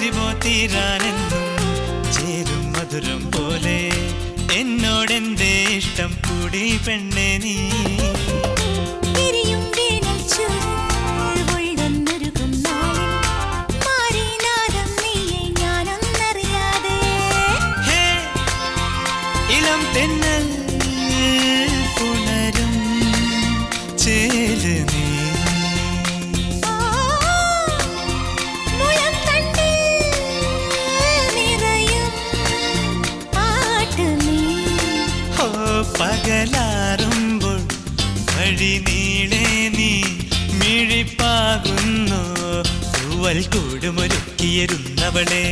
പതിവോ തീരാനെന്നും ചേരും മധുരം പോലെ എന്നോടെന്തേ ഇഷ്ടം കൂടി പെണ്ണെ നീ ഇളം തെന്നൽ പുണരും ചേല് നീ പകലാറുമ്പോൾ വഴി നീളെ നീ മിഴിപ്പാകുന്നു തൂവൽ കൂടുമൊരുക്കിയിരുന്നവളെ